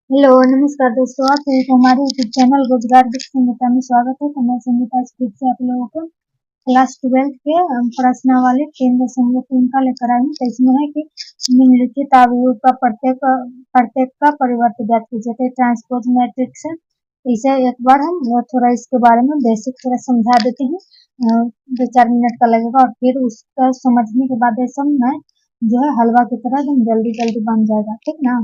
Hello नमस्कार दोस्तों, आप सभी को हमारे यूट्यूब चैनल रोजगार विद संगीता में स्वागत है। तो मैं संगीता आज फिर से आप लोगों को क्लास 12 के प्रश्न वाले 3.3 का लेकर आई हूँ। तो इसमें है कि निम्नलिखित अवयव का प्रत्येक का परिवर्त ज्ञात कीजिए। ट्रांसपोज मैट्रिक्स है, इसे एक बार हम थोड़ा इसके बारे में बेसिक थोड़ा समझा देते हैं। 2-4 मिनट का लगेगा और फिर उसका समझने के बाद ये सब मैं जो है हलवा की तरह एकदम जल्दी जल्दी बन जाएगा, ठीक ना।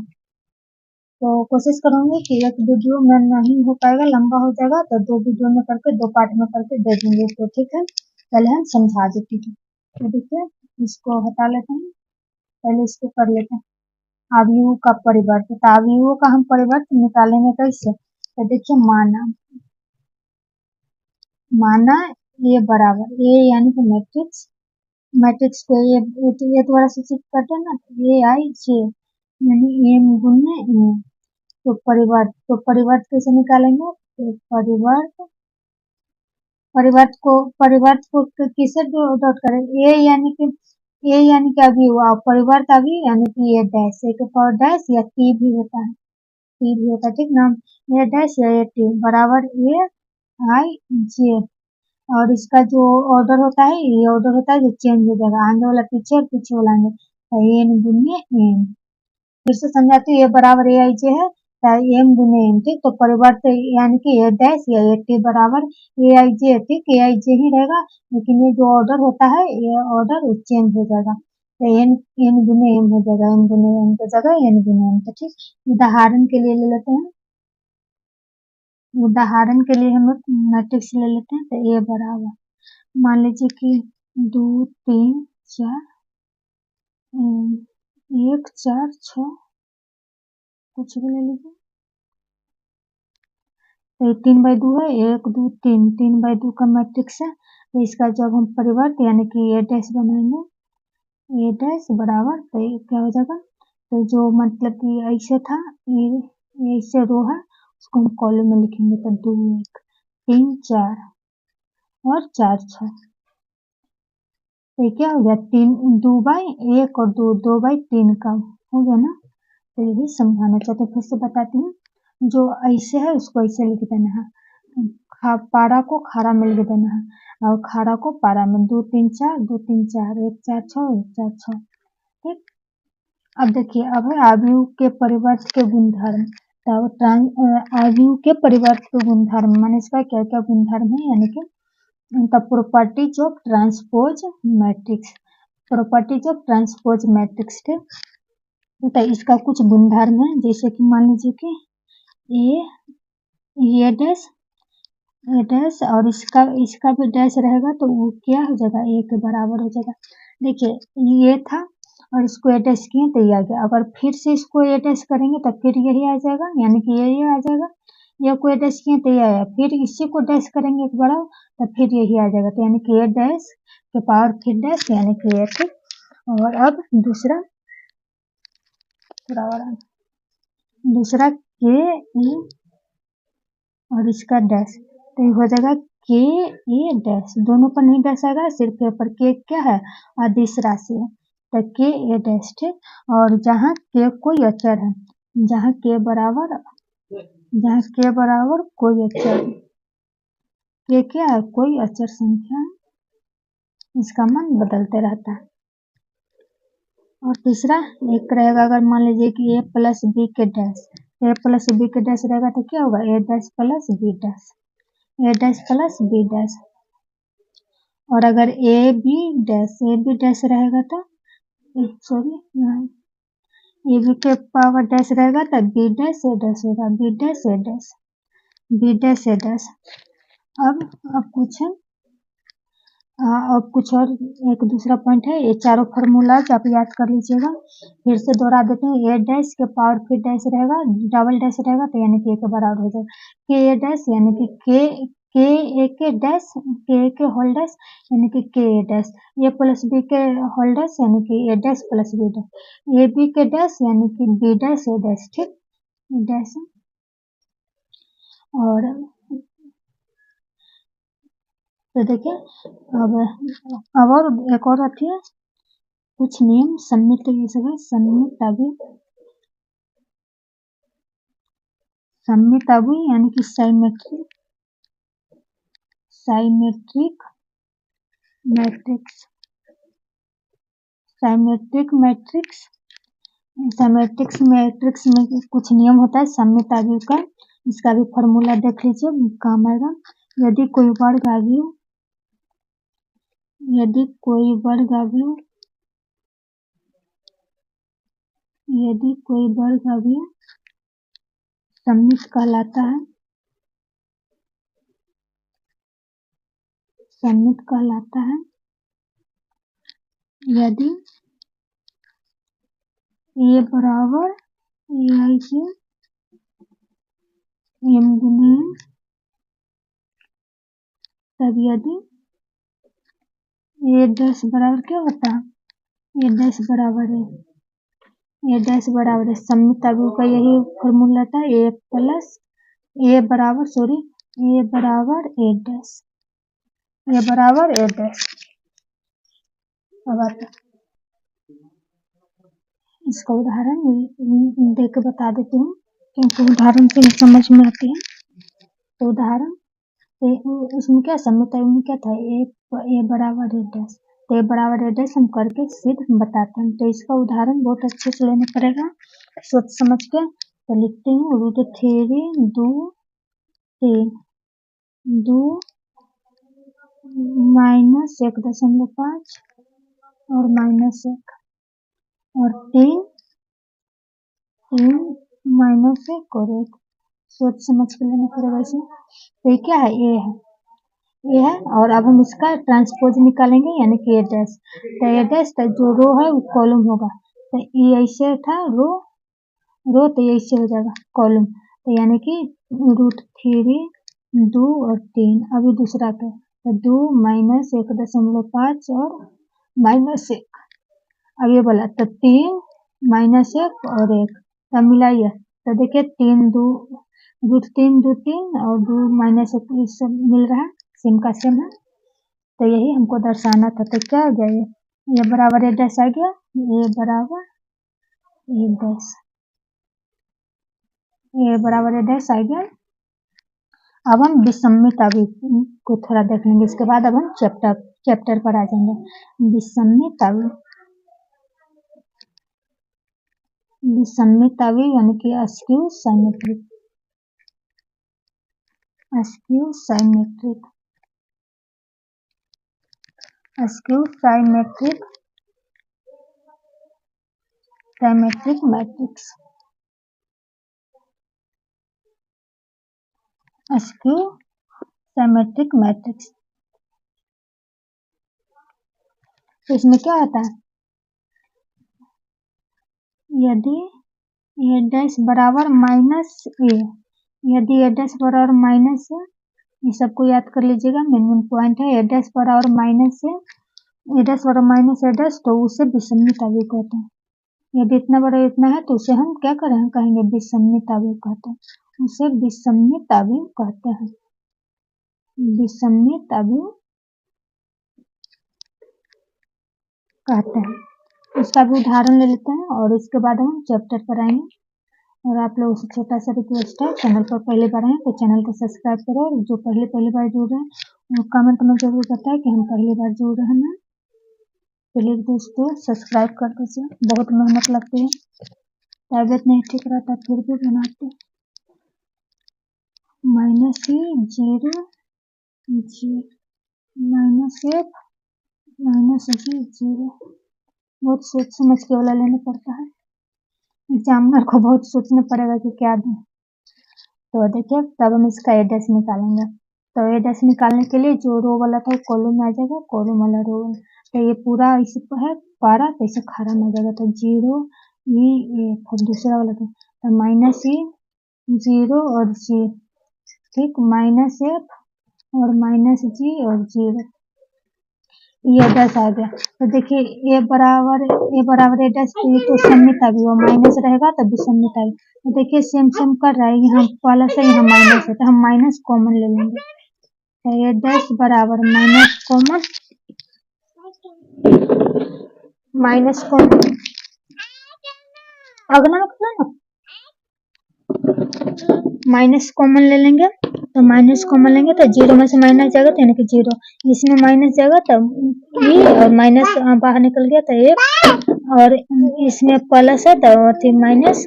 तो कोशिश करूंगी कि एक वीडियो में नहीं हो पाएगा, लंबा हो जाएगा, तो 2 वीडियो में करके 2 पार्ट में करके दे दूंगी। तो ठीक है, पहले हम समझा देते हैं। तो देखिए, इसको हटा लेते हैं, पहले इसको कर लेते हैं। अवयवों का परिवर्त, तो अवयवों का हम परिवर्त निकालेंगे कैसे। तो देखिए, माना माना ए बराबर ए यानी कि मैट्रिक्स मैट्रिक्स को ये द्वारा सूचित करते हैं ना, ए आई जे यानी एम गुने ए। तो परिवर्त कैसे निकालेंगे। तो परिवर्त को किसे डॉट करें। ए यानी कि अभी हुआ परिवर्त अभी यानी कि ये डैश एक पावर डैश या टी भी होता है, ठीक ना। ए डैश या ए टी बराबर ए आई जे। और इसका जो ऑर्डर होता है, ये ऑर्डर होता है जो चेंज हो जाएगा, आगे वाला पीछे और पीछे वाला आगे। तो एन गुने एन, फिर से समझाती हूँ, ये बराबर ए आई जे है, एम गुने एम, ठीक। तो परिवर्त यानी कि ए डैश या ए टी बराबर ए आई जे, ठीक। ए आई जे ही रहेगा, लेकिन ये जो ऑर्डर होता है ये ऑर्डर चेंज हो जाएगा। तो एन एन गुने एम हो जाएगा, एम गुने एम की जगह एन गुने एम। तो ठीक, उदाहरण के लिए ले लेते हैं, उदाहरण के लिए हम मैट्रिक्स ले लेते हैं। तो ए बराबर मान लीजिए कि 2 3 4 1 4 6, कुछ भी ले लीजिए। तो 3/2 है, 1 2 3, 3/2 का मैट्रिक्स है। तो इसका जब हम परिवर्त यानी कि ए डैश बनाएंगे, ए डैश बराबर, तो ये क्या हो जाएगा। तो जो मतलब कि ऐसे था, ये ऐसे रो है, उसको हम कॉलम में लिखेंगे। तो 2 1 3 4 और 4 6, तो क्या हो गया 3 2/1 और 2/3 का हो गया ना। तो यही समझाना चाहते, फिर से बताती हूँ। जो ऐसे है उसको ऐसे लिख देना है, पारा को खारा में लिख देना है और खारा को पारा में। 2 3 4 2 3 4 1 4 6 1 4 6, ठीक। अब देखिए, अब है अवयव के परिवर्त के गुणधर्म। तो अवयव के परिवर्त के गुणधर्म माने इसका क्या क्या गुणधर्म है, यानी कि the properties of transpose matrix, properties of transpose matrix, ठीक। तो इसका कुछ गुणधर्म है, जैसे कि मान लीजिए कि ये डैश और इसका भी डैश रहेगा, तो वो क्या हो जाएगा, ए के बराबर हो जाएगा। देखिए, ये था और इसको ए डैश किए तो ये आ गया। अगर फिर से इसको ए डैश करेंगे तो फिर यही आ जाएगा, यानी कि ये आ जाएगा। ये को ए डैश किए तो ये आया, फिर इसी को डैश करेंगे एक बार तो फिर यही आ जाएगा। तो यानी कि ए डैश के पावर फिर डैश यानी कि ए, ठीक। और अब दूसरा दूसरा के ई और इसका डैश, तो ये हो जाएगा के ए डैश। दोनों पर नहीं डैश आएगा, सिर्फ ए पर। के क्या है, अदिश राशि है, तो के ए डैश, ठीक। और जहाँ के कोई अचर है, जहाँ के बराबर कोई अचर, के क्या है, कोई अचर संख्या है, इसका मान बदलते रहता है। और तीसरा एक रहेगा, अगर मान लीजिए कि ए प्लस बी के डैश, ए प्लस बी के डैश रहेगा तो क्या होगा, ए dash plus B dash, A dash plus B dash. और अगर ए बी डैश रहेगा तो ए बी के पावर डैश रहेगा तो बी डैश ए डैश होगा, B dash A dash, B dash A dash. अब कुछ और एक दूसरा पॉइंट है, ये चारों फार्मूला आप याद कर लीजिएगा। फिर से दोहरा देते हैं, ए डैश के पावर फिर डैश रहेगा, डबल डैश रहेगा, तो यानी कि ए के बराबर हो जाएगा। के ए डैश यानी कि के ए के डैश, के ए के होल डैश यानी कि के A dash, A plus B के होल डैश यानी कि A dash plus B dash, A B के डैश यानी कि बी डैश ए डैश, ठीक। डैश। और तो देखिए, अब और एक और आती है, कुछ नियम सम्मिलित, ये सब है सम्मिलित। अभी सममित अवयवी यानी कि साइमेट्रिक मैट्रिक्स में कुछ नियम होता है सममित अवयवी का। इसका भी फॉर्मूला देख लीजिए, काम आएगा। यदि कोई वर्ग अवयव सममित कहलाता है, यदि ए बराबर ai से m गुने, तब यदि ए डैश बराबर क्या होता है, ए डैश बराबर है सममित अवयवी का यही फॉर्मूला था, ए बराबर ए डैश। अब आता इसका उदाहरण देख के बता देती हूँ, क्योंकि उदाहरण से समझ में आती है। तो उदाहरण इसमें क्या सममित अवयवी में क्या था, ए बराबर ए डैश। तो ए बराबर ए डैश हम करके सिद्ध बताते हैं। तो इसका उदाहरण बहुत अच्छे से लेना पड़ेगा, सोच समझ के। तो लिखते हैं √3 2 -1.5 और -1 और 3 -1 और 1। सोच समझ के लेना पड़ेगा इसे। तो ये क्या है, ए है और अब हम इसका ट्रांसपोज निकालेंगे यानी कि ए डैश। तो ए डैश जो रो है वो कॉलम होगा। तो ये ऐसे था रो, तो ये ऐसे हो जाएगा कॉलम। तो यानी कि √3 2 और 3। अभी दूसरा का तो 2 -1.5 और -1। अब ये बोला तो 3 -1 और 1, तब मिलाइए तो देखिए 3 2 √3 2 3 और 2 -1 सब मिल रहा है, सेम का सेम है। तो यही हमको दर्शाना था। तो क्या हो गया, ये बराबर ए डैश आ गया, ए बराबर ए डैश आ गया। अब हम विसम्मित अवयवी को थोड़ा देख लेंगे, इसके बाद अब हम चैप्टर पर आ जाएंगे। विसम्मित अवयवी यानी कि अस्क्यू साइमेट्रिक। Symmetric matrix. तो इसमें क्या होता है, यदि ए डैश बराबर -a, यदि ए डैश बराबर -a, ये सबको याद कर लीजिएगा, मेन पॉइंट है। ए डैश बराबर -a डैश, तो उसे विसम्मित अवयवी कहते हैं। यदि इतना बड़ा इतना है तो उसे हम क्या कहेंगे, विसम्मित अवयवी कहते हैं। उसे विसम्मित अवयवी कहते हैं। इसका भी उदाहरण ले लेते हैं और इसके बाद हम चैप्टर पर आएंगे। और आप लोगों से छोटा सा रिक्वेस्ट है, चैनल पर पहली बार आए तो चैनल को सब्सक्राइब करो, और जो पहली बार जुड़ रहे हैं वो कमेंट में जरूर बताएं कि हम पहली बार जुड़ रहे हैं। प्लीज दोस्तों सब्सक्राइब कर दीजिए, बहुत मेहनत लगती है, तबीयत नहीं ठीक रहता फिर भी बनाते। -0 -1 -0, बहुत सोच समझ के वाला लेना पड़ता है। एग्जामिनर को बहुत सोचना पड़ेगा कि क्या दें। तो देखिए तब हम इसका ए डैश निकालेंगे। तो ए डैश निकालने के लिए जो रो वाला था कॉलम में आ जाएगा, कॉलम वाला रो। तो ये पूरा इसे है पारा, तो इसे खारा में आ जाएगा। तो 0 e 1 और दूसरा वाला था तो -e 0 और g, ठीक, -f और -g और 0, ये डैश आ गया। तो देखिए ए बराबर ए डैश, तो सममित अवयवी माइनस रहेगा तब विसम्मित अवयवी। तो देखिए सेम कर रहा है, यहाँ वाला से यहाँ माइनस है तो हम माइनस कॉमन ले लेंगे। तो ए डैश बराबर माइनस कॉमन अगला माइनस कॉमन ले लेंगे, तो माइनस कॉमन लेंगे तो जीरो में से माइनस जाएगा तो यानी कि जीरो, इसमें माइनस जाएगा तो ई और माइनस बाहर निकल गया तो एक, और इसमें प्लस है तो माइनस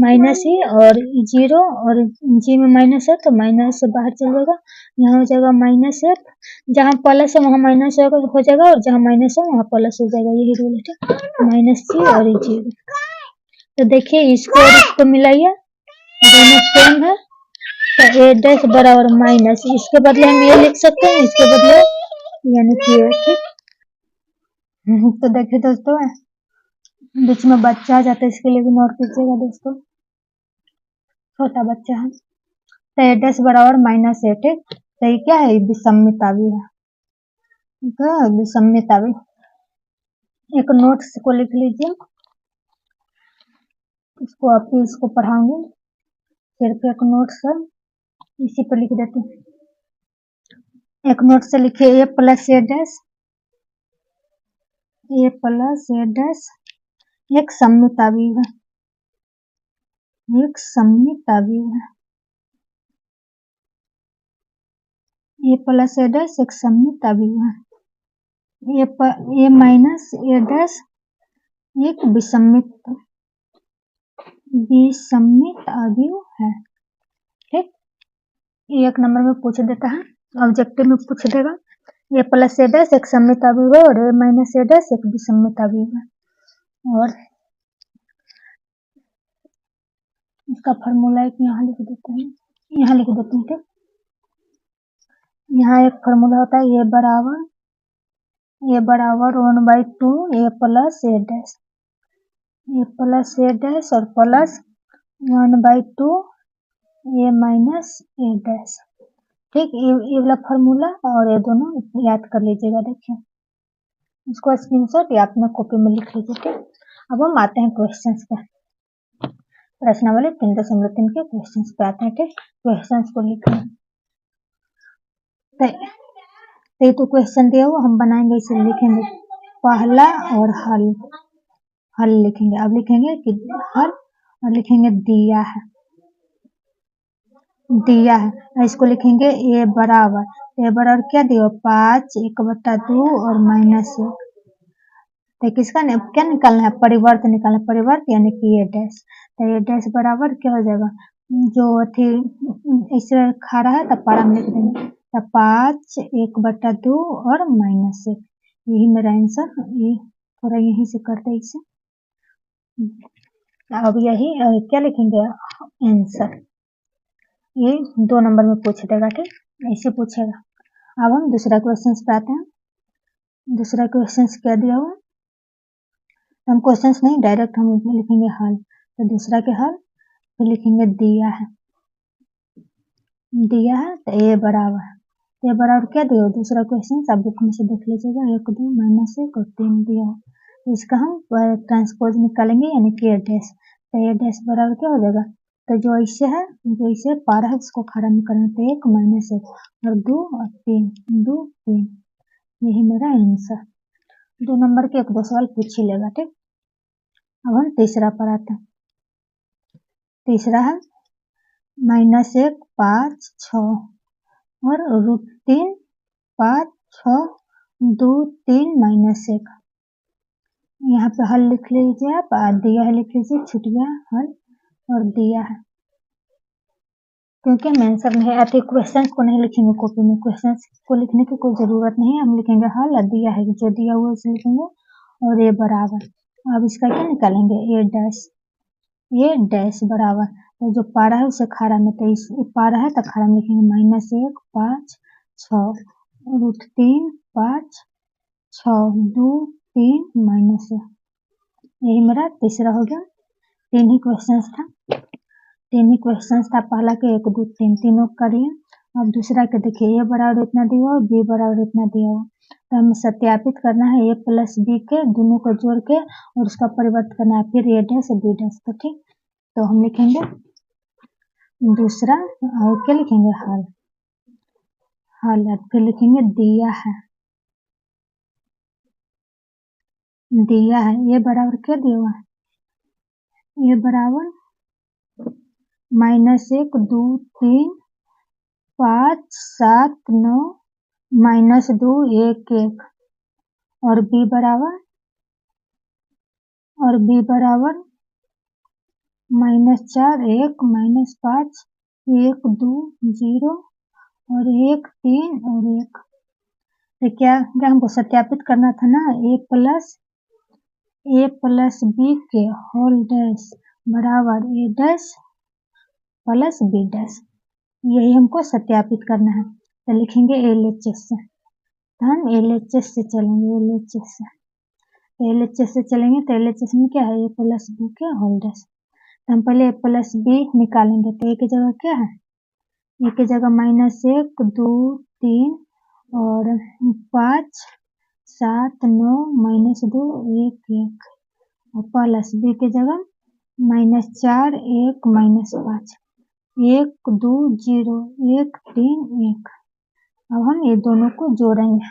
माइनस ही और जीरो, और जी में माइनस है तो माइनस बाहर चल जाएगा, यहाँ हो जाएगा माइनस एफ, जहाँ प्लस है वहाँ माइनस हो जाएगा और जहाँ माइनस है वहाँ प्लस हो जाएगा, यही रूल है ठीक। माइनस सी और जीरो, तो देखिए इसको और इसको मिलाइए, दोनों सेम है तो ए डैश बराबर माइनस, इसके बदले हम ये लिख सकते हैं, इसके बदले यानी कि ये ठीक। तो देखिए दोस्तों बीच में बच्चा आ जाता है, इसके लिए भी नोट कीजिएगा दोस्तों, छोटा बच्चा है, तो ए डैश बराबर माइनस ए ठीक। तो ये क्या है, विषमितावी है, विषमितावी। एक नोट्स को लिख लीजिए, इसको आप इसको पढ़ाऊंगी, सिर्फ एक नोट्स है इसी पर लिख देते हैं। एक नोट से लिखिए ए plus A dash, A plus A dash एक सममितावी है, एक सममितावी है, ए प्लस ए डैश एक सममितावी है, ए माइनस ए डैश एक विषमित अवयव है ठीक। एक नंबर में पूछ देता है, ऑब्जेक्टिव में पूछ देगा, ए प्लस ए डैश एक सममित अवयव है और ए माइनस ए डैश एक विषमित अवयव है, और इसका फार्मूला एक यहाँ लिख देते हैं, यहाँ लिख देते हैं ठीक। यहाँ एक फार्मूला होता है ए बराबर 1/2 ए plus A dash, A plus A dash और प्लस 1/2 ए माइनस ए डैश ठीक। ये वाला फार्मूला और ये दोनों याद कर लीजिएगा, देखिए इसको स्क्रीनशॉट या अपने कॉपी में लिख लीजिए ठीक। अब हम आते हैं क्वेश्चंस पे, प्रश्नावली 3.3 के क्वेश्चंस पे आते हैं ठीक। क्वेश्चंस को लिखना, तो क्वेश्चन दिया हुआ हम बनाएंगे, इसे लिखेंगे पहला और हल लिखेंगे, अब लिखेंगे कि हल और लिखेंगे दिया है, इसको लिखेंगे ए बराबर क्या दिया 5 1/2 और -1, तो किसका क्या निकालना है, परिवर्त निकालना है, परिवर्त यानी कि ए डैश, तो ए डैश बराबर क्या हो जाएगा, जो थी इसे खा रहा है तो पारा में लिख देंगे, तो 5 1/2 और -1, यही मेरा आंसर, ये थोड़ा यहीं से करते इसे, अब यही क्या लिखेंगे आंसर, ये 2 नंबर में पूछ देगा ठीक, ऐसे पूछेगा। अब हम दूसरा क्वेश्चन पे आते हैं, दूसरा क्वेश्चन क्या दिया हुआ, हम क्वेश्चन नहीं डायरेक्ट हम लिखेंगे हल, तो दूसरा के हल फिर लिखेंगे दिया है तो ए बराबर क्या दिया, दूसरा क्वेश्चन आप बुक में से देख लीजिएगा, 1 2 -1 और 3 दिया हो, तो इसका हम ट्रांसपोज निकालेंगे यानी कि ए डैश, तो ए डैश बराबर क्या हो जाएगा, तो जो ऐसे है, जो ऐसे पारा है उसको खड़ा में करेंगे, तो 1 -1 और 2 और 3, यही मेरा आंसर। 2 नंबर के 1 2 सवाल पूछ ही लेगा ठीक। अब हम तीसरा पर आते हैं, तीसरा है -1 5 6 और √3 5 6 2 3 -1, यहाँ पे हल लिख लीजिए आप, दिया है लिख लीजिए, छूट गया हल और दिया है, क्योंकि हम आंसर नहीं आते, क्वेश्चन को नहीं लिखेंगे कॉपी में, क्वेश्चन को लिखने की कोई जरूरत नहीं है, हम लिखेंगे हल और दिया है, जो दिया हुआ उसे लिखेंगे और ये बराबर, अब इसका क्या निकालेंगे ए डैश बराबर, तो जो पारा है उसे खारा में, तो इस पारा है तो खारा में लिखेंगे -1 5 6 √3 5 6 2 3 -1, यही मेरा तीसरा हो गया। 3 ही क्वेश्चन था, पहला के 1 2 3 तीनों करिए। अब दूसरा के देखिए, ए बराबर इतना दिया हो, बी बराबर इतना दिया हो, तो हमें सत्यापित करना है ए प्लस बी के दोनों को जोड़ के और उसका परिवर्तन करना है, फिर ए डैश बी डैश, तो ठीक, तो हम लिखेंगे दूसरा और क्या लिखेंगे हल, फिर लिखेंगे दिया है, ये बराबर क्या दिया हुआ है, ये बराबर -1 2 3 5 7 9 -2 1 1 और b बराबर -4 1 -5 1 2 0 और 1 3 और 1। तो क्या हमको सत्यापित करना था ना, a प्लस b के होल डैश बराबर a dash plus b dash, यही हमको सत्यापित करना है। तो लिखेंगे LHS से, तो हम LHS से चलेंगे, LHS से चलेंगे तो LHS में क्या है, a प्लस b के होल डैश। तो हम पहले a प्लस b निकालेंगे, तो a की जगह क्या है, a की जगह -1 2 3 और 5 7 9 -2 1 1 और प्लस b की जगह -4 1 -5 1 2 0 1 3 1। अब हम ये दोनों को जोड़ेंगे,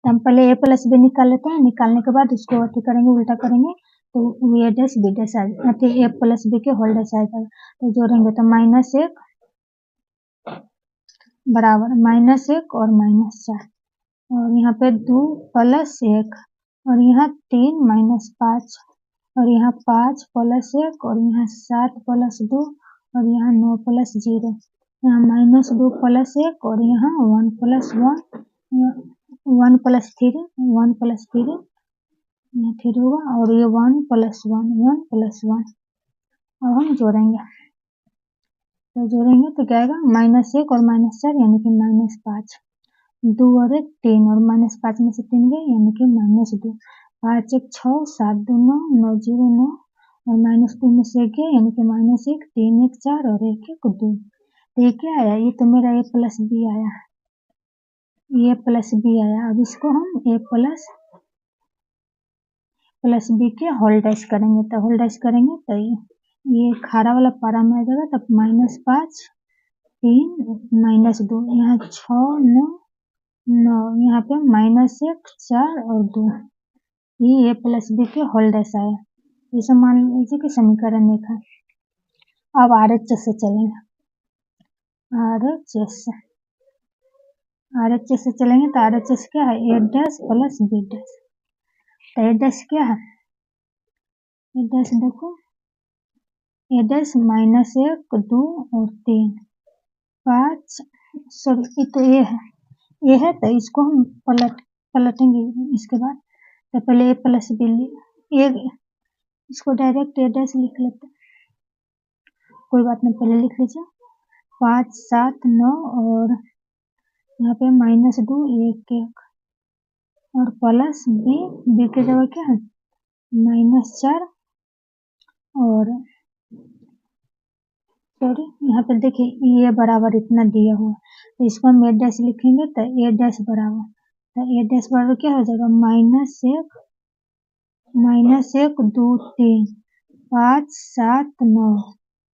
तो हम पहले a प्लस b निकाल लेते हैं। निकालने के बाद उसको करेंगे, उल्टा करेंगे तो a डैश b डैश आ जाएगा, a प्लस b के होल डैश आ जाएगा। तो जोड़ेंगे तो -1 बराबर -1 और -4 और यहाँ पे 2 प्लस 1 और यहाँ 3 -5 और यहाँ 5 प्लस 1 और यहाँ 7 प्लस 2 और यहाँ 9 प्लस 0, यहाँ -2 प्लस 1 और यहाँ 1 प्लस 1 1 प्लस 3 यहाँ 3 होगा और ये 1 प्लस 1 अब हम जोड़ेंगे, तो क्या आएगा -1 और -4 यानी कि -5, 2 और 1 3 और -5 में से 3 गए यानी कि -2, 5 1 6 7 2 9 9 0 9 और -2 में से गया यानी कि -1 3 1 4 और 1 1 2। तो ये क्या आया, ये तो मेरा a प्लस b आया, अब इसको हम a प्लस b के होल डैश करेंगे, तो ये खारा वाला पारा में आ जाएगा, तब -5 3 -2 यहाँ 6 9 9 यहाँ पे -1 4 और 2, ये a प्लस b के होल डैश आया। इसे मान लीजिए कि समीकरण 1 है। अब RHS से चलेंगे, RHS से चलेंगे तो RHS क्या है, a dash plus b dash. तो a डैश क्या है, a डैश देखो, a डैश -1 2 और 3 5 सॉरी ये तो a है तो इसको हम पलटेंगे इसके बाद। तो पहले a प्लस b इसको डायरेक्ट a डैश लिख लेते, कोई बात नहीं, पहले लिख लीजिए 5 7 9 और यहाँ पे -2 1 1 और प्लस b की जगह क्या है -4 और सॉरी यहाँ पे देखिए ये बराबर इतना दिया हुआ, तो इसको हम a डैश लिखेंगे तो a डैश बराबर क्या हो जाएगा -1 2 3 5 7 9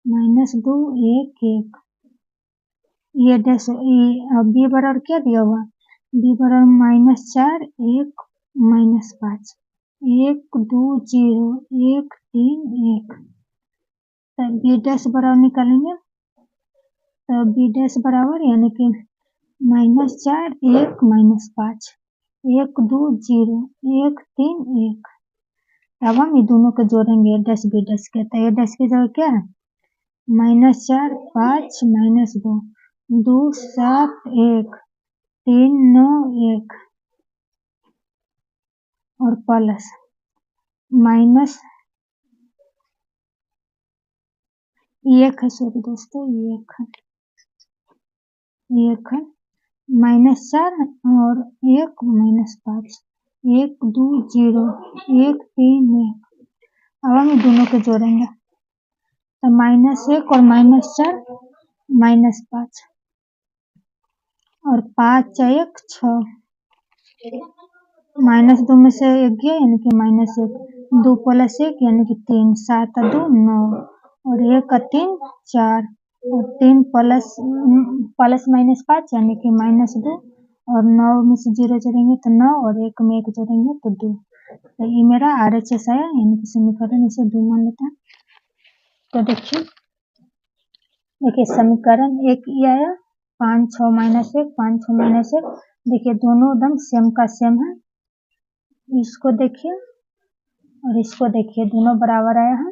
-2 1 1 ये डैश b बराबर क्या दिया हुआ, b बराबर -4 1 -5 1 2 0 1 3 1। तो b डैश बराबर निकालेंगे, तो b डैश बराबर यानी कि -4 1 -5 1 2 0 1 3 1। अब हम ये दोनों को जोड़ेंगे a डैश b डैश के, तो a डैश की जगह क्या है -4 5 -2 2 7 1 3 9 1 और प्लस माइनस 1 है, सॉरी दोस्तों ये 1 है -4 और 1 -5 1 2 0 1 3 1। अब हम दोनों को जोड़ेंगे, तो -1 और -4 -5 और 5 1 6 -2 में से 1 गया यानी कि -1 2 प्लस 1 यानी कि 3 7 2 9 और 1 3 4 और 3 प्लस -5 यानी कि -2 और 9 में से 0 जोड़ेंगे तो 9 और 1 में 1 जोड़ेंगे तो 2। तो ये मेरा RHS आया, यानी कि समीकरण इसे 2 मान लेते हैं। तो देखिए समीकरण 1 ये आया, 5 6 माइनस 1 5 6 माइनस 1, देखिए दोनों एकदम सेम का सेम है। इसको देखिए और इसको देखिए, दोनों बराबर आया है।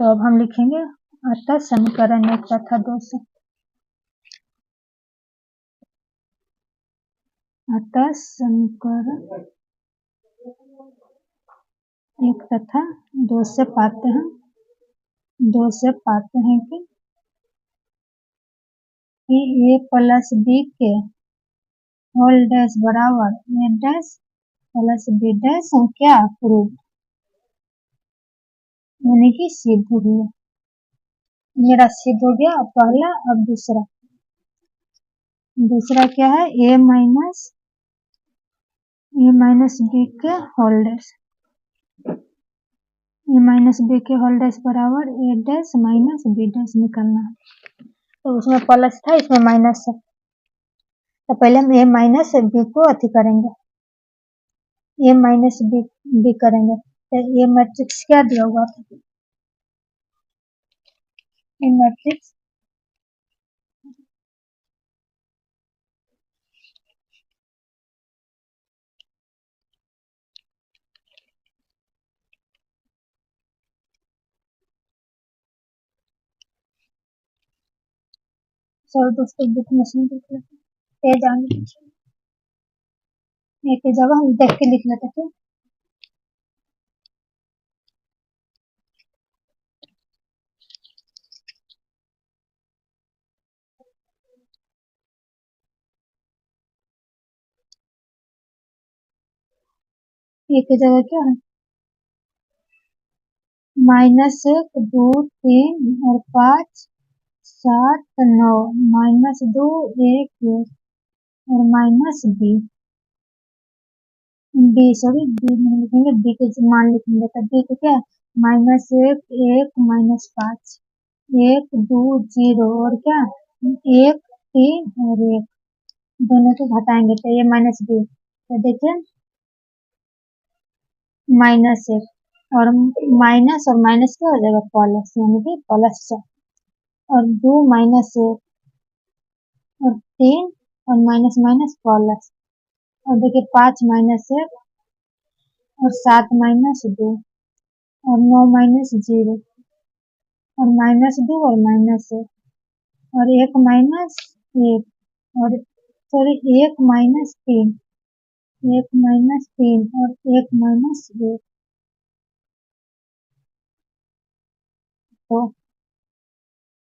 तो अब हम लिखेंगे अतः समीकरण 1 तथा 2 से, अतः समीकरण 1 तथा 2 से पाते हैं कि a प्लस b के होल डैश बराबर a dash plus b dash हम क्या प्रूव, यानी कि सिद्ध हुआ। मेरा सिद्ध हो गया पहला। अब दूसरा क्या है, a माइनस b के whole dash, a minus b के होल डैश बराबर a dash minus b dash निकालना है। तो उसमें प्लस था, इसमें माइनस है। तो पहले हम a माइनस b को अति करेंगे, a माइनस b करेंगे। तो ये मैट्रिक्स क्या दिया हुआ था, ये मैट्रिक्स सर दोस्तों बुक में से देख लेते हैं, जान एक जगह हम देख के लिख लेते थे। एक जगह क्या है, -1 2 3 और 5 7 9 -2 1 और -b सॉरी b नहीं लिखेंगे, b के मान लिखेंगे। तब b को क्या, -1 1 -5 1 2 0 और क्या 1 3 और 1, दोनों को घटाएंगे तो ये -b। तो देखिए -1 और माइनस क्या हो जाएगा प्लस, यानी कि प्लस 4 और 2 -1 और 3 और माइनस प्लस, और देखिए 5 -1 और 7 -2 और 9 -0 और -2 और -1 और 1 -1 और सॉरी 1 -3 और 1 -1।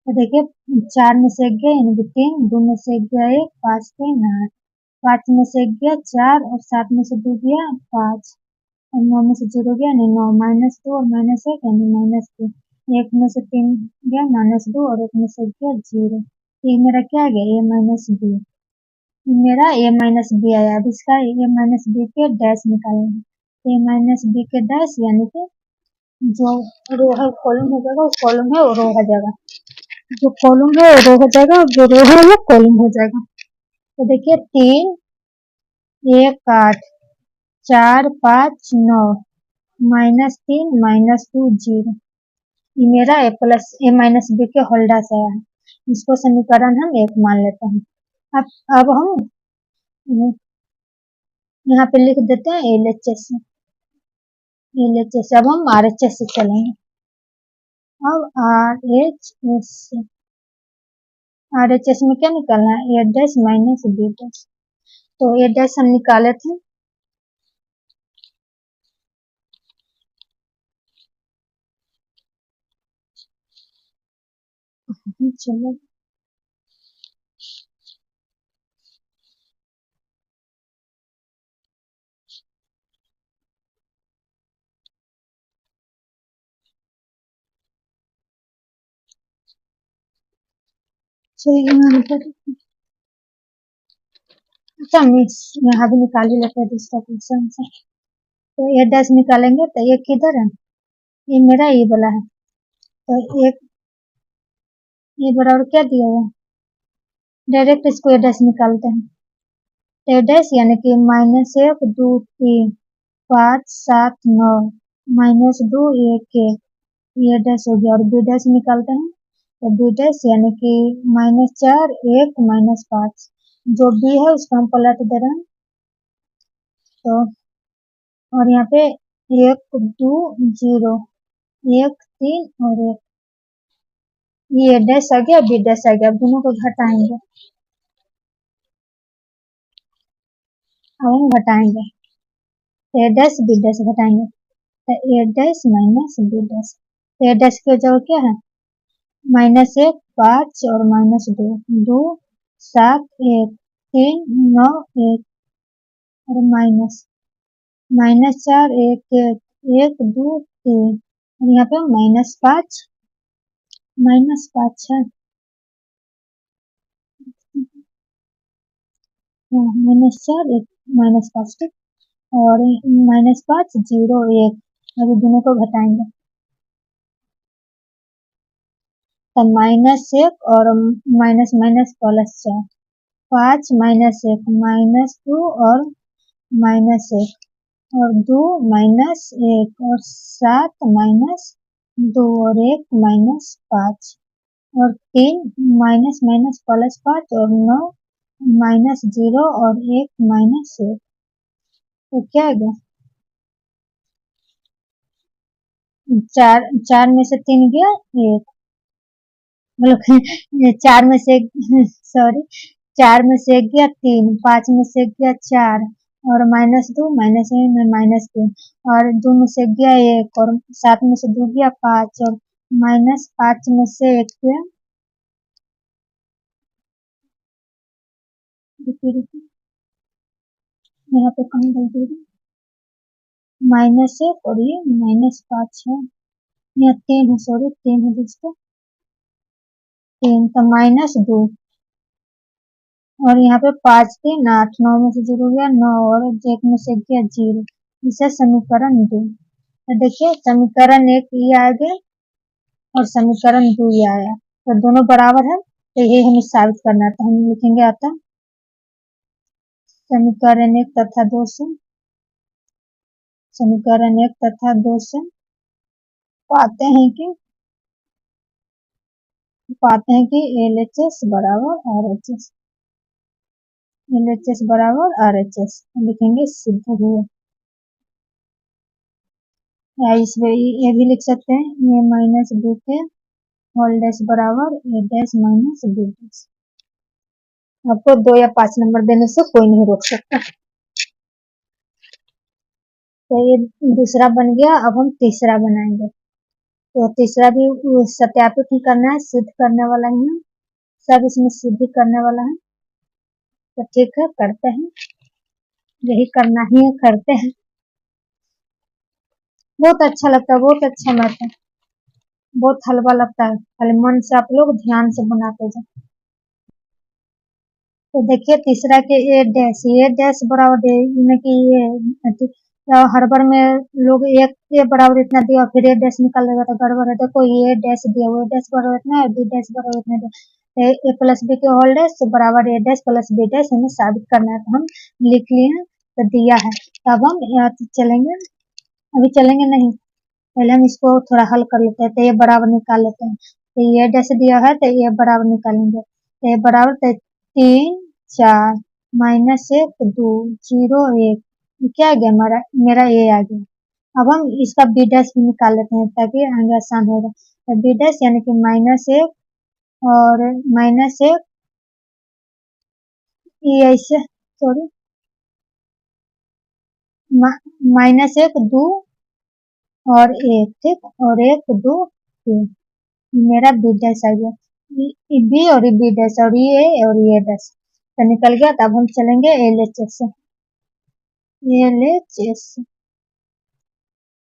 तो देखिए 4 में से 1 गया, यानी कि 3, 2 में से 1 गया 1, 5 3 8, 5 में से 1 गया 4 और 7 में से 2 गया 5 और 9 में से 0 गया, यानी 9 -2 और -1 यानी -2, 1 में से 3 गया -2 और 1 में से 1 गया 0। ये मेरा क्या आ गया, a माइनस बी, मेरा a माइनस बी आया। अब इसका a माइनस बी के डैश निकालेंगे, a माइनस बी के डैश यानी कि जो रो है कॉलम हो जाएगा, उस कॉलम है वो रो हो जाएगा, जो कॉलम है वो रो हो जाएगा, जो रो है वो कॉलम हो जाएगा। तो देखिए 3 1 8 4 5 9 -3 -2 0, ये मेरा a माइनस बी के होल डैश आया है। इसको समीकरण हम 1 मान लेते हैं। अब हम यहाँ पे लिख देते हैं LHS, अब हम RHS से चलेंगे। अब RHS में क्या निकालना है, a dash minus b dash. तो a डैश हम निकाले थे, चलो अच्छा मिस यहाँ भी निकाल ही लेते हैं दूसरा क्वेश्चन से। तो a डैश निकालेंगे तो ये किधर है, ये मेरा ये वाला है। तो एक ये बराबर क्या दिया हुआ, डायरेक्ट इसको a डैश निकालते हैं। a डैश यानी कि -1 2 3 5 7 9 -2 1 1 ये डैश हो गया और बी डैश निकालते हैं तो बी डैश यानी कि -4 1 -5 जो बी है उसको हम पलट दे रहे हैं तो और यहाँ पे 1 2 0 1 3 और 1 ये डैश आ गया बी डैश आ गया। अब दोनों को घटाएंगे अब हम घटाएंगे ए डैश बी डैश घटाएंगे तो ए dash minus b dash A dash की जगह क्या है -1 5 और -2 2 7 1 3 9 1 और -4 1 1 1 2 3 और यहाँ पे -5 है -4 1 -5 ठीक और -5 0 1 अभी दोनों को घटाएंगे तो -1 और माइनस माइनस प्लस 4 5 -1 -2 और -1 और 2 -1 और 7 -2 और 1 -5 और 3 माइनस माइनस प्लस 5 और 9 -0 और 1 -1 तो क्या आ गया 4 में से 3 गया 1 मतलब 4 में से सॉरी 4 में से 1 गया 3 5 में से 1 गया 4 और -2 -3 और 2 में से 1 गया 1 और 7 में से 2 गया 5 और -5 में से 1 गया यहाँ पे कम गलती -1 और ये -5 है यहाँ 3 है सॉरी 3 है दोस्तों 3 तो -2 और यहाँ पे 5 3 8 9 में से 0 गया 9 और 1 में से गया 0 इसे समीकरण 2 तो देखिए समीकरण 1 ये आ गया और समीकरण 2 ये आया तो दोनों बराबर है तो ये हमें साबित करना है तो हम लिखेंगे आता समीकरण 1 तथा 2 से समीकरण 1 तथा 2 से पाते हैं कि LHS बराबर RHS LHS बराबर RHS लिखेंगे सिद्ध हुए या इसमें ये भी लिख सकते हैं ये -2 के होल डैश बराबर ए डैश माइनस बी डैश आपको 2 या 5 नंबर देने से कोई नहीं रोक सकता तो ये दूसरा बन गया अब हम तीसरा बनाएंगे तो तीसरा भी सत्यापित ही करना है सिद्ध करने वाला ही है सब इसमें सिद्ध करने वाला है तो ठीक है करते हैं यही करना ही है करते हैं बहुत अच्छा लगता है बहुत अच्छा मैथ है बहुत हलवा लगता है खाली मन से आप लोग ध्यान से बनाते जाओ तो देखिए तीसरा के ए डैश बराबर यानी कि ये हर बार में लोग एक ए बराबर इतना दिया और फिर ए डैश निकाल देगा तो गड़बड़ है देखो ये डैश दिया वो डैश बराबर इतना है बी डैश बराबर इतना दिया ए प्लस बी के होल डैश बराबर ए डैश प्लस बी डैश हमें साबित करना है तो हम लिख लिए तो दिया है तो अब हम यहाँ चलेंगे अभी चलेंगे नहीं पहले हम इसको थोड़ा हल कर लेते हैं तो ये बराबर निकाल लेते हैं तो ये डैश दिया है तो ये बराबर निकालेंगे तो ये बराबर तो 3 4 -1 2 0 1 ये क्या आ गया मेरा ये आ गया अब हम इसका बी डैश भी निकाल लेते हैं ताकि आगे आसान होगा तो बी डैश यानी कि -1 और -1 ये ऐसे सॉरी -1 2 और 1 ठीक और 1 2 3 मेरा बी डैश आ गया बी और बी डैश और ये डैश तो निकल गया तब हम चलेंगे LHS से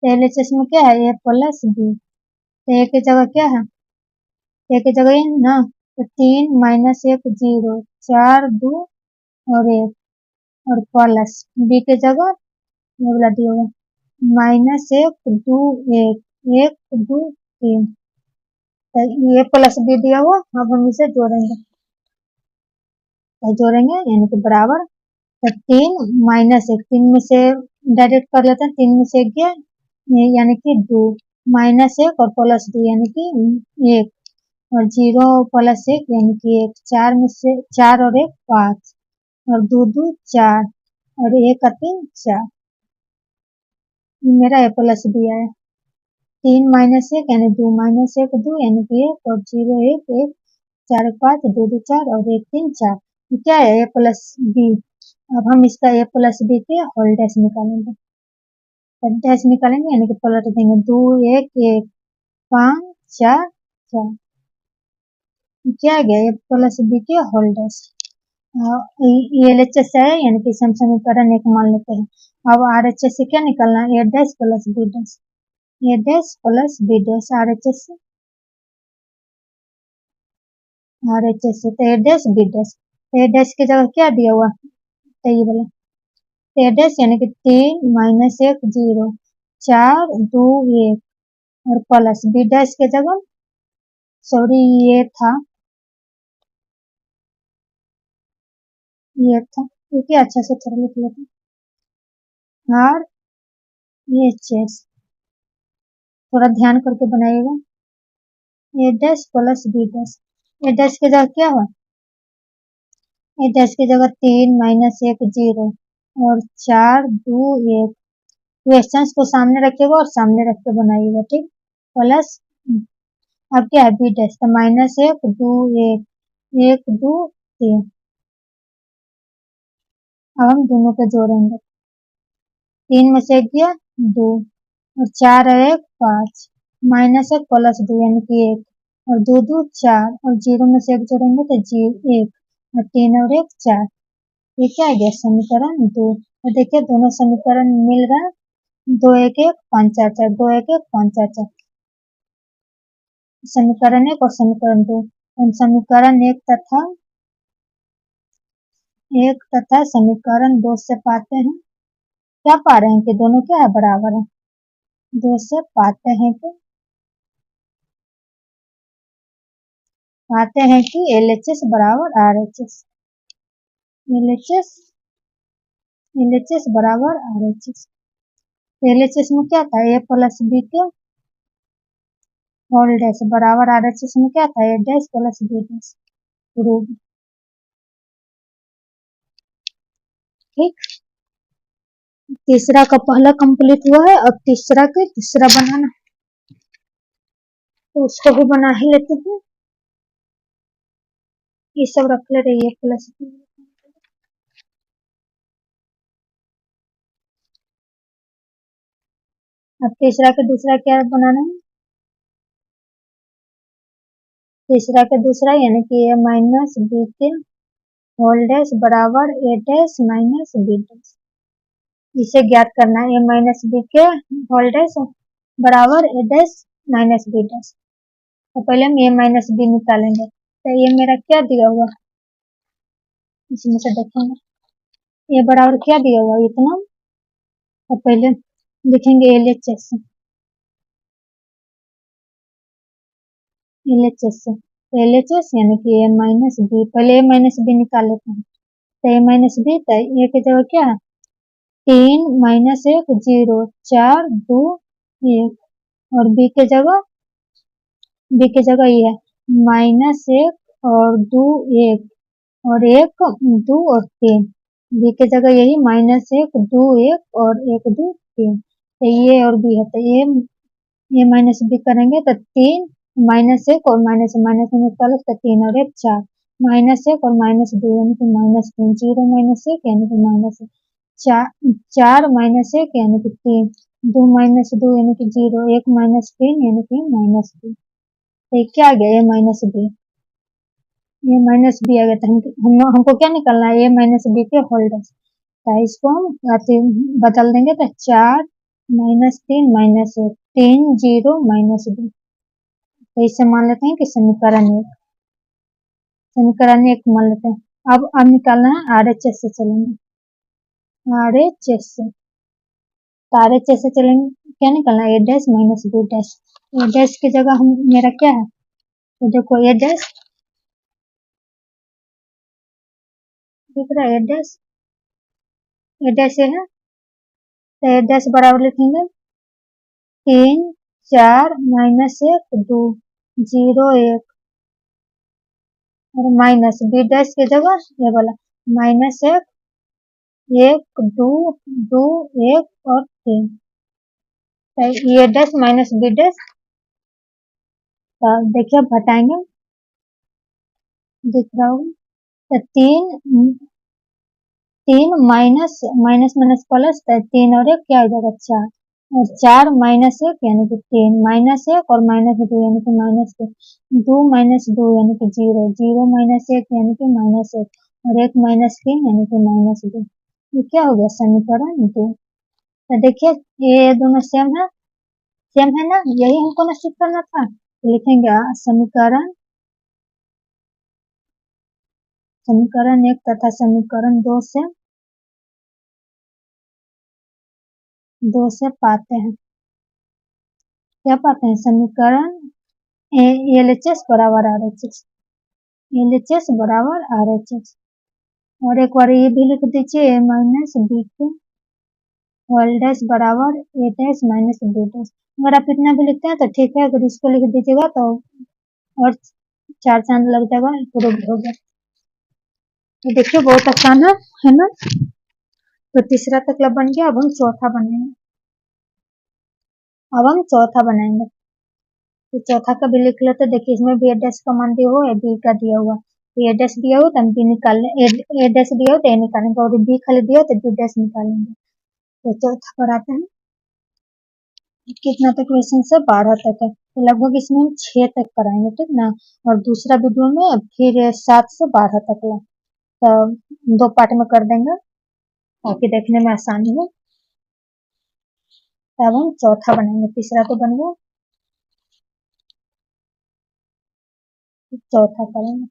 LHS में क्या है ए प्लस बी तो ए की जगह क्या है ए की जगह ये ना तो 3 -1 0 4 2 और 1 और प्लस बी की जगह ये वाला दिया हुआ -1 2 1 1 2 3 तो ये प्लस बी दिया हुआ अब हम इसे जोड़ेंगे यानी कि बराबर तो 3 -1 3 में से डायरेक्ट कर लेते हैं, 3 में से 1 गया यानी कि 2, -1 और +2 यानी कि 1 और 0 प्लस 1 यानी कि 1, 4 में से 4 और 1 5 और 2 2 4 और 1 और 3 4, ये मेरा a प्लस बी आया। 3 -1 यानी 2 -1 2 यानी कि 1 और 0 1 1 4 5 2 2 4 और 1 3 4, ये क्या है a प्लस बी। अब हम इसका a प्लस बी के होल डैश निकालेंगे, डैश निकालेंगे यानी कि पलट देंगे, 2 1 1 5 4 4, क्या आ गया a प्लस बी के होल डैश। ये LHS है यानी कि हम समीकरण 1 मान लेते हैं। अब RHS से क्या निकालना है, a dash plus b dash, a dash plus b dash RHS से, RHS से तो a dash b dash, a dash की जगह क्या दिया हुआ है ये वाला, a डैश यानी कि 3 -1 0 4 2 1 और प्लस b डैश की जगह, सॉरी ये था क्योंकि अच्छा से थोड़ा लिख लेते हैं, RHS थोड़ा ध्यान करके बनाइएगा, a dash plus b dash, a dash की जगह क्या हुआ, a डैश की जगह 3 -1 0 और 4 2 1, क्वेश्चंस को सामने रखिएगा और सामने रख के बनाइएगा, ठीक, प्लस अब क्या है b डैश, तो -1 2 1 1 2 3, अब हम दोनों को जोड़ेंगे, 3 में से 1 गया 2 और 4 और 1 5 -1 प्लस 2 यानी कि 1 और 2 2 4 और 0 में से 1 जोड़ेंगे तो 1 और 3 और 1 4, ये क्या आ गया समीकरण 2। तो देखिए दोनों समीकरण मिल रहा है, 2 1 1 5 4 4 2 1 1 5 4 4, समीकरण 1 और समीकरण 2, हम समीकरण 1 तथा समीकरण 2 से पाते हैं, क्या पा रहे हैं कि दोनों क्या है बराबर है, 2 से पाते हैं कि LHS बराबर RHS, LHS बराबर RHS, LHS में क्या था a प्लस b के होल डैश बराबर RHS में क्या था a dash plus b dash, ठीक, तीसरा का पहला कंप्लीट हुआ है, अब तीसरा के तीसरा बनाना, तो उसको भी बना ही लेते हैं, ये सब रख ले रही है प्लस, अब तीसरा के दूसरा क्या बनाना है, तीसरा के दूसरा यानी कि a माइनस बी के होल डैश बराबर a dash minus b dash, इसे ज्ञात करना है, a माइनस बी के होल डैश बराबर a dash minus b dash, तो पहले हम a माइनस बी निकालेंगे, तो ये मेरा क्या दिया हुआ, इसमें से देखेंगे ये बराबर क्या दिया हुआ इतना, तो पहले लिखेंगे LHS से, तो LHS यानी कि a माइनस बी, पहले a माइनस बी निकाल लेते हैं, तो a माइनस बी, तो ये की जगह क्या है 3 -1 0 4 2 1 और b के जगह ये है -1 और 2 1 और 1 2 और 3, b के जगह यही -1 2 1 और 1 2 3, तो ये और b है, तो ये माइनस बी करेंगे तो 3 -1 और माइनस माइनस में निकालो तो 3 और 1 4, -1 और -2 यानी कि -3, 0 -1 यानी कि -1, 4 -1 यानी कि 3, 2 -2 यानी कि 0, 1 -3 यानी कि -2, तो क्या आ गया ये माइनस बी, ये माइनस बी आ गया, तो हमको क्या निकालना है ये माइनस बी के होल डैश, तो इसको हम बदल देंगे तो 4 -3 -1 3 0 -2, तो इसे मान लेते हैं कि समीकरण एक मान लेते हैं। अब निकालना है RHS से, चलेंगे RHS से, तो RHS से चलेंगे, क्या निकालना है a dash minus b dash, a dash की जगह हम मेरा क्या है, तो देखो a डैश दिख रहा है, a डैश ये है तो ए डैश बराबर लिखेंगे 3 4 -1 2 0 1 और माइनस बी डैश की जगह ये वाला -1 1 2 2 1 और 3। तो ये डैश माइनस बी डैश देखिए अब हटाएंगे दिख रहा होगा। तो 3 माइनस माइनस माइनस प्लस, तो 3 और 1 क्या हो जाएगा 4 और 4 -1 यानी कि 3 -1 और -2 यानी कि -2 2 -2 यानी कि 0 0 -1 यानी कि -1 और 1 -3 यानी कि -2। ये क्या हो गया समीकरण 2। तो देखिए ये दोनों सेम है ना, यही हमको निश्चित करना था। तो लिखेंगे समीकरण 1 तथा समीकरण 2 से पाते हैं, क्या पाते हैं समीकरण LHS बराबर RHS, LHS बराबर RHS। और एक बार ये भी लिख दीजिए a माइनस बी के होल डैश बराबर a dash minus b dash. अगर आप इतना भी लिखते हैं तो ठीक है, अगर इसको लिख दीजिएगा तो और 4 चांद लग जाएगा, प्रूव हो गया। तो देखिए बहुत आसान है ना। तो तीसरा तकला बन गया। अब हम चौथा बनाएंगे। तो चौथा का भी लिख लेते। देखिए इसमें बी डैश का मान दिया हुआ है, बी का दिया हुआ, ए डैश दिया हो तो हम बी निकालें, ए डैश दिया हो तो ए निकालेंगे और बी खाली दिया हो तो बी डैश निकालेंगे। तो चौथा पर आते हैं। कितना तक क्वेश्चन से 12 तक है, तो लगभग इसमें हम 6 तक कराएंगे, ठीक ना। और दूसरा वीडियो में फिर 7 से 12 तक ला, तो 2 पार्ट में कर देंगे ताकि देखने में आसानी हो। तब हम चौथा बनाएंगे, तीसरा तो बन गया, चौथा करेंगे।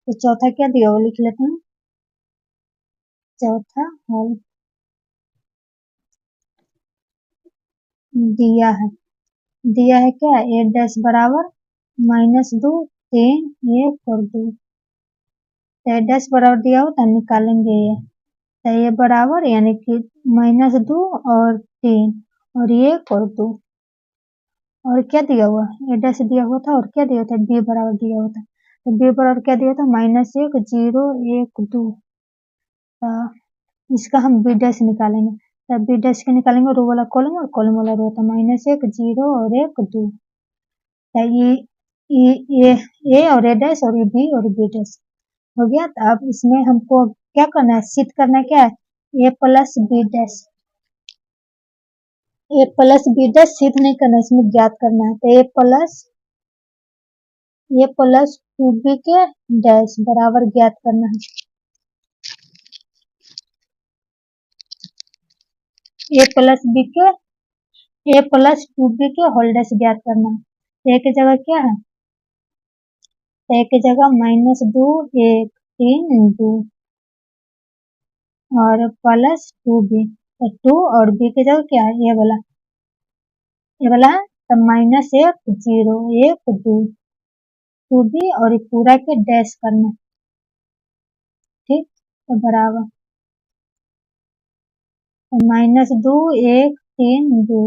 तो चौथा क्या दिया वो लिख लेते हैं। चौथा हल दिया है क्या, ए डैश बराबर -2 3 1 और 2। ए डैश बराबर दिया हो तो हम निकालेंगे ये, तो ये बराबर यानी कि -2 और 3 और 1 और 2। और क्या दिया हुआ, ए डैश दिया हुआ था और क्या दिया था, बी बराबर दिया हुआ था। तो बी बराबर क्या दिया था, -1 0 1 2। इसका हम बी डैश निकालेंगे, तब बी डैश के निकालेंगे रो वाला कॉलम और कॉलम वाला रो, तो -1 0 और 1 2। ये ए और ए डैश और ये बी और बी डैश हो गया। तो अब इसमें हमको क्या करना है, सिद्ध करना है, क्या है, ए plus B dash, A plus B dash सिद्ध नहीं करना, इसमें ज्ञात करना है। तो ए प्लस 2b के डैश बराबर ज्ञात करना है। ए प्लस 2b के होल डैश ज्ञात करना है। ए की जगह क्या है, ए की जगह -2 1 3 2 और प्लस 2b, तो 2 और b की जगह क्या है, ये वाला है, तो -1 0 1 2 2b और ये पूरा के डैश करना, ठीक। तो बराबर -2 1 3 2।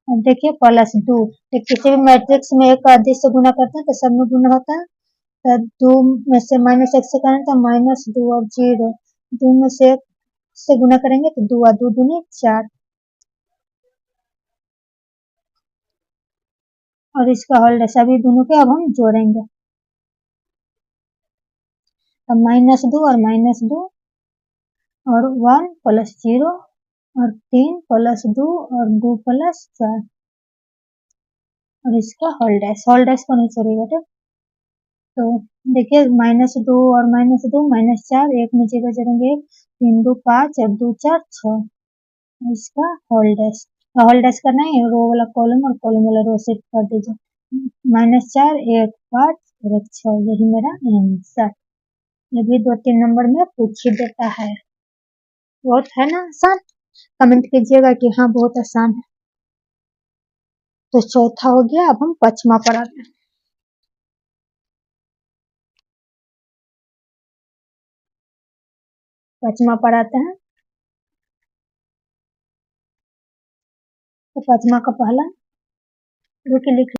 अब देखिए +2, तो किसी भी मैट्रिक्स में एक अधिक से गुना करते हैं तो सब में गुना होता है। तो 2 में से -1 से करें तो -2 और 0, 2 में से 1 से गुना करेंगे तो 2 2 दूनी 4 और इसका होल सभी दोनों के अब हम जोड़ेंगे। अब -2 और -2 और 1 + 0 और 3 + 2 और 2 + 4 और इसका होल डैश को नहीं छोड़िएगा, ठीक। तो देखिए -2 और -2 -4 1 में 0 जोड़ेंगे 3 2 5 और 2 4 6 इसका होल डैश करना है, रो वाला कॉलम और कॉलम वाला रो शिफ्ट कर दीजिए, -4 1 5 और 1 6, यही मेरा आंसर। ये भी 2-3 नंबर में पूछ ही देता है। बहुत है ना आसान, कमेंट कीजिएगा कि हाँ बहुत आसान है। तो चौथा हो गया। अब हम पांचवा पर आते हैं। पांचवा पर आते हैं। तो पाँचवा का पहला रुकिए लिख